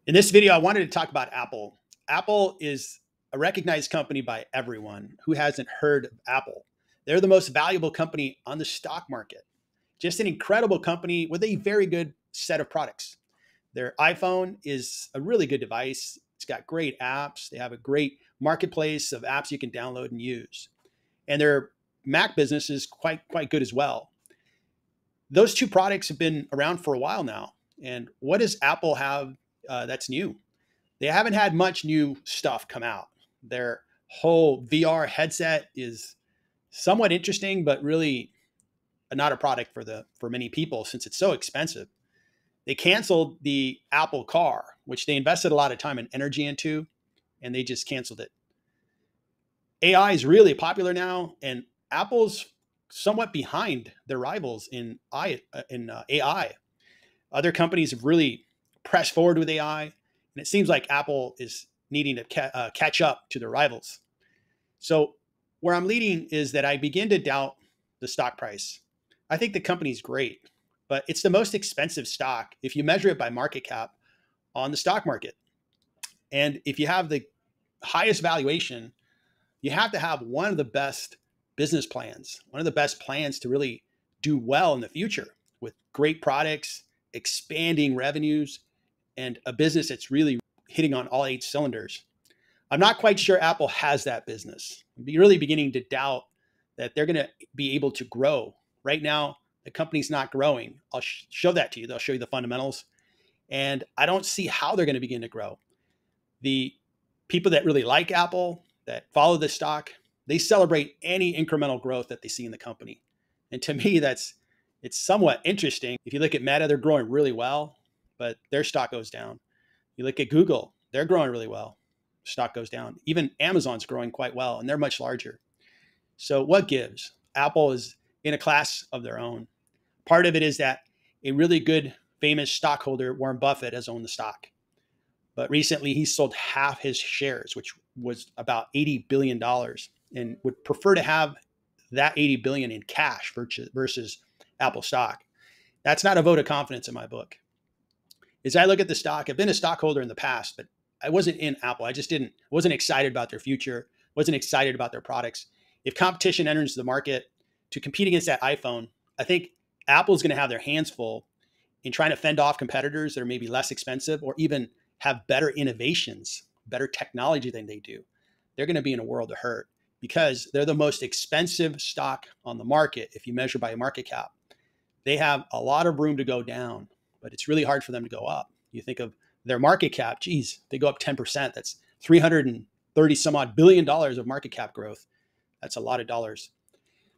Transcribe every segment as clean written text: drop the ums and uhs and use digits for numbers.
In this video, I wanted to talk about Apple. Apple is a recognized company by everyone. Who hasn't heard of Apple? They're the most valuable company on the stock market. Just an incredible company with a very good set of products. Their iPhone is a really good device. It's got great apps. They have a great marketplace of apps you can download and use. And their Mac business is quite good as well. Those two products have been around for a while now. And what does Apple have that's new? They haven't had much new stuff come out. Their whole VR headset is somewhat interesting, but really not a product for many people since it's so expensive. They canceled the Apple Car, which they invested a lot of time and energy into, and they just canceled it. AI is really popular now, and Apple's somewhat behind their rivals in AI. Other companies have really pressed forward with AI, and it seems like Apple is needing to catch up to their rivals. So where I'm leading is that I begin to doubt the stock price. I think the company's great, but it's the most expensive stock if you measure it by market cap on the stock market. And if you have the highest valuation, you have to have one of the best business plans, one of the best plans to really do well in the future with great products, expanding revenues, and a business that's really hitting on all 8 cylinders. I'm not quite sure Apple has that business. I'm really beginning to doubt that they're going to be able to grow. Right now, the company's not growing. I'll show that to you. They'll show you the fundamentals. And I don't see how they're going to begin to grow. The people that really like Apple, that follow the stock, they celebrate any incremental growth that they see in the company. And to me, it's somewhat interesting. If you look at Meta, they're growing really well, but their stock goes down. You look at Google, they're growing really well. Stock goes down. Even Amazon's growing quite well, and they're much larger. So what gives? Apple is in a class of their own. Part of it is that a really good, famous stockholder, Warren Buffett, has owned the stock. But recently, he sold half his shares, which was about $80 billion, and would prefer to have that $80 billion in cash versus Apple stock. That's not a vote of confidence in my book. As I look at the stock, I've been a stockholder in the past, but I wasn't in Apple. I just wasn't excited about their future, wasn't excited about their products. If competition enters the market to compete against that iPhone, I think Apple's going to have their hands full in trying to fend off competitors that are maybe less expensive or even have better innovations, better technology than they do. They're going to be in a world of hurt because they're the most expensive stock on the market if you measure by market cap. They have a lot of room to go down, but it's really hard for them to go up. You think of their market cap, geez, they go up 10%. That's $330 some odd billion of market cap growth. That's a lot of dollars.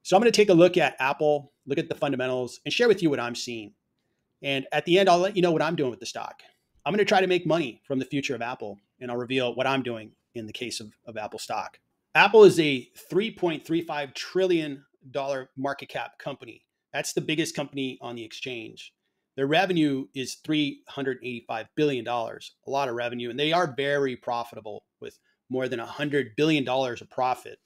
So I'm going to take a look at Apple, look at the fundamentals, and share with you what I'm seeing. And at the end, I'll let you know what I'm doing with the stock. I'm going to try to make money from the future of Apple, and I'll reveal what I'm doing in the case of Apple stock. Apple is a $3.35 trillion market cap company. That's the biggest company on the exchange. Their revenue is $385 billion, a lot of revenue, and they are very profitable with more than $100 billion of profit.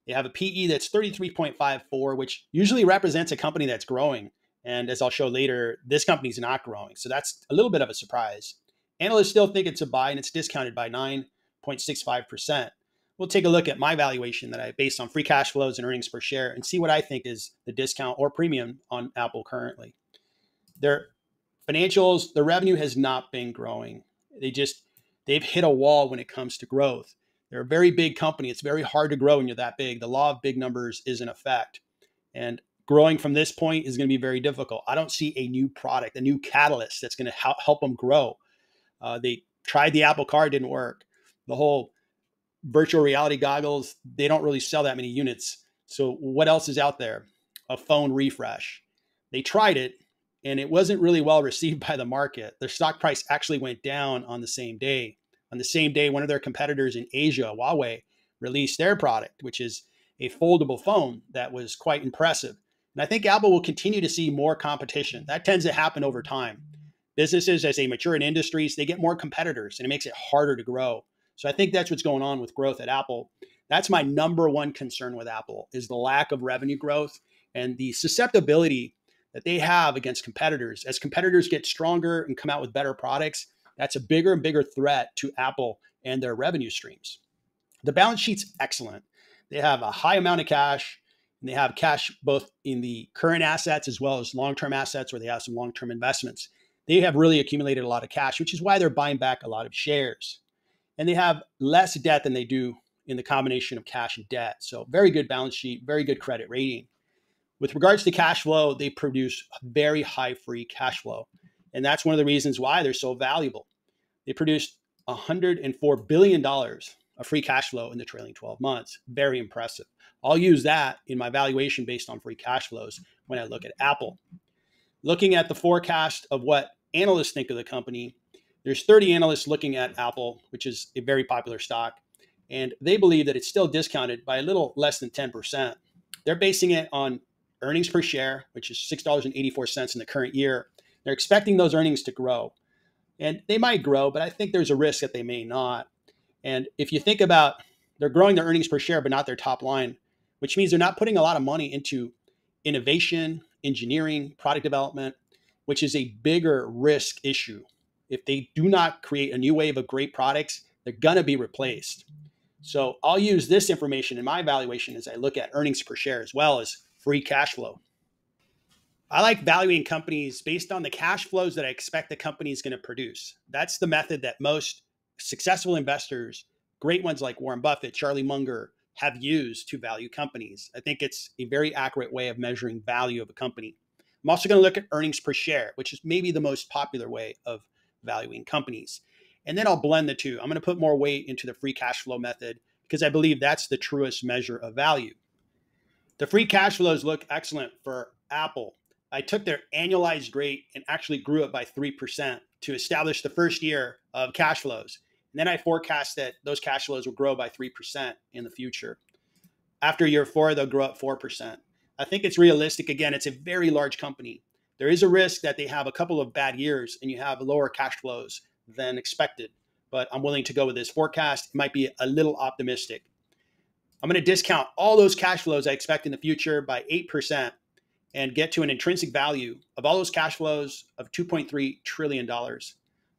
They have a PE that's 33.54, which usually represents a company that's growing. And as I'll show later, this company's not growing. So that's a little bit of a surprise. Analysts still think it's a buy, and it's discounted by 9.65%. We'll take a look at my valuation that I based on free cash flows and earnings per share and see what I think is the discount or premium on Apple currently. Their financials, the revenue has not been growing. They've hit a wall when it comes to growth. They're a very big company. It's very hard to grow when you're that big. The law of big numbers is in effect. And growing from this point is going to be very difficult. I don't see a new product, a new catalyst that's going to help them grow. They tried the Apple Car, didn't work. The whole virtual reality goggles, they don't really sell that many units. So what else is out there? A phone refresh. They tried it, and it wasn't really well received by the market. Their stock price actually went down on the same day. On the same day, one of their competitors in Asia, Huawei, released their product, which is a foldable phone that was quite impressive. And I think Apple will continue to see more competition. That tends to happen over time. Businesses, as they mature in industries, they get more competitors, and it makes it harder to grow. So I think that's what's going on with growth at Apple. That's my number one concern with Apple, is the lack of revenue growth and the susceptibility that they have against competitors. As competitors get stronger and come out with better products, that's a bigger and bigger threat to Apple and their revenue streams. The balance sheet's excellent. They have a high amount of cash, and they have cash both in the current assets as well as long-term assets where they have some long-term investments. They have really accumulated a lot of cash, which is why they're buying back a lot of shares. And they have less debt than they do in the combination of cash and debt. So very good balance sheet, very good credit rating. With regards to cash flow, they produce very high free cash flow. And that's one of the reasons why they're so valuable. They produced $104 billion of free cash flow in the trailing 12 months. Very impressive. I'll use that in my valuation based on free cash flows when I look at Apple. Looking at the forecast of what analysts think of the company, there's 30 analysts looking at Apple, which is a very popular stock, and they believe that it's still discounted by a little less than 10%. They're basing it on earnings per share, which is $6.84 in the current year. They're expecting those earnings to grow. And they might grow, but I think there's a risk that they may not. And if you think about, they're growing their earnings per share, but not their top line, which means they're not putting a lot of money into innovation, engineering, product development, which is a bigger risk issue. If they do not create a new wave of great products, they're going to be replaced. So I'll use this information in my evaluation as I look at earnings per share as well as free cash flow. I like valuing companies based on the cash flows that I expect the company is going to produce. That's the method that most successful investors, great ones like Warren Buffett, Charlie Munger, have used to value companies. I think it's a very accurate way of measuring value of a company. I'm also going to look at earnings per share, which is maybe the most popular way of valuing companies. And then I'll blend the two. I'm going to put more weight into the free cash flow method because I believe that's the truest measure of value. The free cash flows look excellent for Apple. I took their annualized rate and actually grew it by 3% to establish the first year of cash flows. And then I forecast that those cash flows will grow by 3% in the future. After year 4, they'll grow up 4%. I think it's realistic. Again, it's a very large company. There is a risk that they have a couple of bad years and you have lower cash flows than expected. But I'm willing to go with this forecast. It might be a little optimistic. I'm going to discount all those cash flows I expect in the future by 8% and get to an intrinsic value of all those cash flows of $2.3 trillion. I'm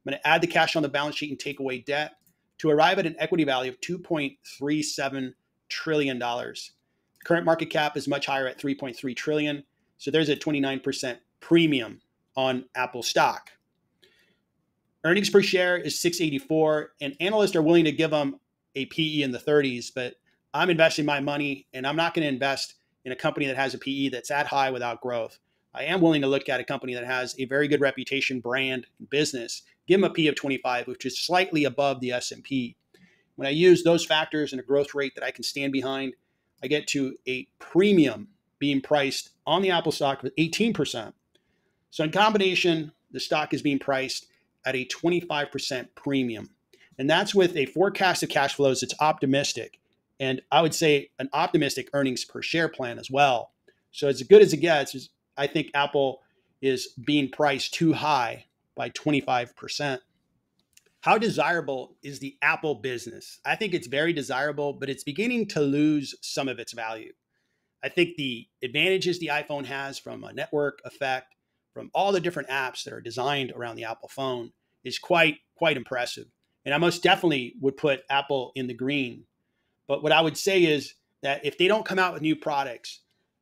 going to add the cash on the balance sheet and take away debt to arrive at an equity value of $2.37 trillion. The current market cap is much higher at $3.3 trillion. So there's a 29% premium on Apple stock. Earnings per share is $6.84, and analysts are willing to give them a PE in the 30s, but I'm investing my money and I'm not going to invest in a company that has a PE that's that high without growth. I am willing to look at a company that has a very good reputation, brand, and business, give them a P of 25, which is slightly above the S&P. When I use those factors and a growth rate that I can stand behind, I get to a premium being priced on the Apple stock with 18%. So in combination, the stock is being priced at a 25% premium. And that's with a forecast of cash flows that's optimistic. And I would say an optimistic earnings per share plan as well. So as good as it gets, I think Apple is being priced too high by 25%. How desirable is the Apple business? I think it's very desirable, but it's beginning to lose some of its value. I think the advantages the iPhone has from a network effect, from all the different apps that are designed around the Apple phone is quite impressive. And I most definitely would put Apple in the green. But what I would say is that if they don't come out with new products,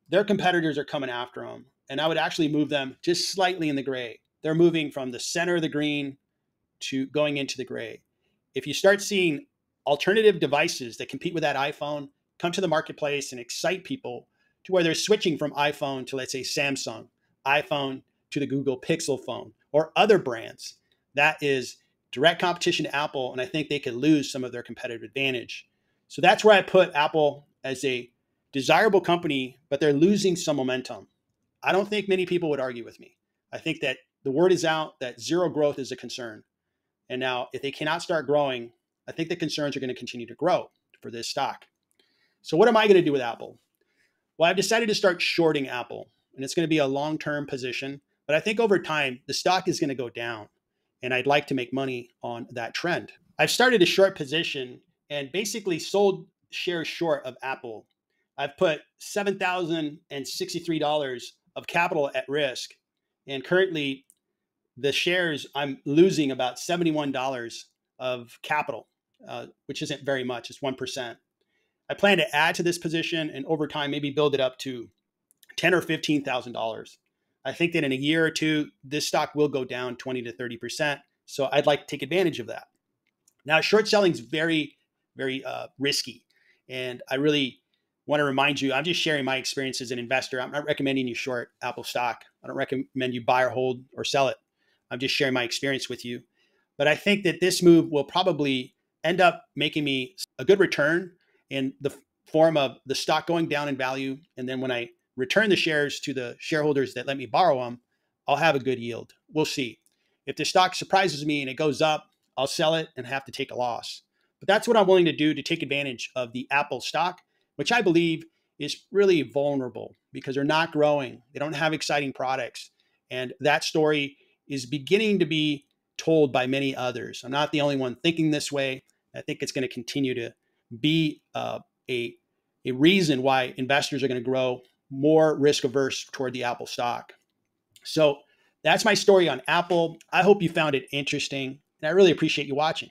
their competitors are coming after them. And I would actually move them just slightly in the gray. They're moving from the center of the green to going into the gray. If you start seeing alternative devices that compete with that iPhone come to the marketplace and excite people to where they're switching from iPhone to, let's say, Samsung, iPhone to the Google Pixel phone or other brands, that is direct competition to Apple. And I think they could lose some of their competitive advantage. So that's where I put Apple as a desirable company, but they're losing some momentum. I don't think many people would argue with me. I think that the word is out that zero growth is a concern. And now if they cannot start growing, I think the concerns are going to continue to grow for this stock. So what am I going to do with Apple? Well, I've decided to start shorting Apple, and it's going to be a long-term position. But I think over time, the stock is going to go down, and I'd like to make money on that trend. I've started a short position and basically sold shares short of Apple. I've put $7,063 of capital at risk, and currently the shares, I'm losing about $71 of capital, which isn't very much. It's 1%. I plan to add to this position and over time maybe build it up to $10,000 or $15,000. I think that in a year or two, this stock will go down 20 to 30%. So I'd like to take advantage of that. Now, short selling is very, very risky. And I really want to remind you, I'm just sharing my experience as an investor. I'm not recommending you short Apple stock. I don't recommend you buy or hold or sell it. I'm just sharing my experience with you. But I think that this move will probably end up making me a good return in the form of the stock going down in value. And then when I return the shares to the shareholders that let me borrow them, I'll have a good yield. We'll see. If the stock surprises me and it goes up, I'll sell it and have to take a loss. But that's what I'm willing to do to take advantage of the Apple stock, which I believe is really vulnerable because they're not growing. They don't have exciting products. And that story is beginning to be told by many others. I'm not the only one thinking this way. I think it's going to continue to be a reason why investors are going to grow more risk averse toward the Apple stock. So that's my story on Apple. I hope you found it interesting, and I really appreciate you watching.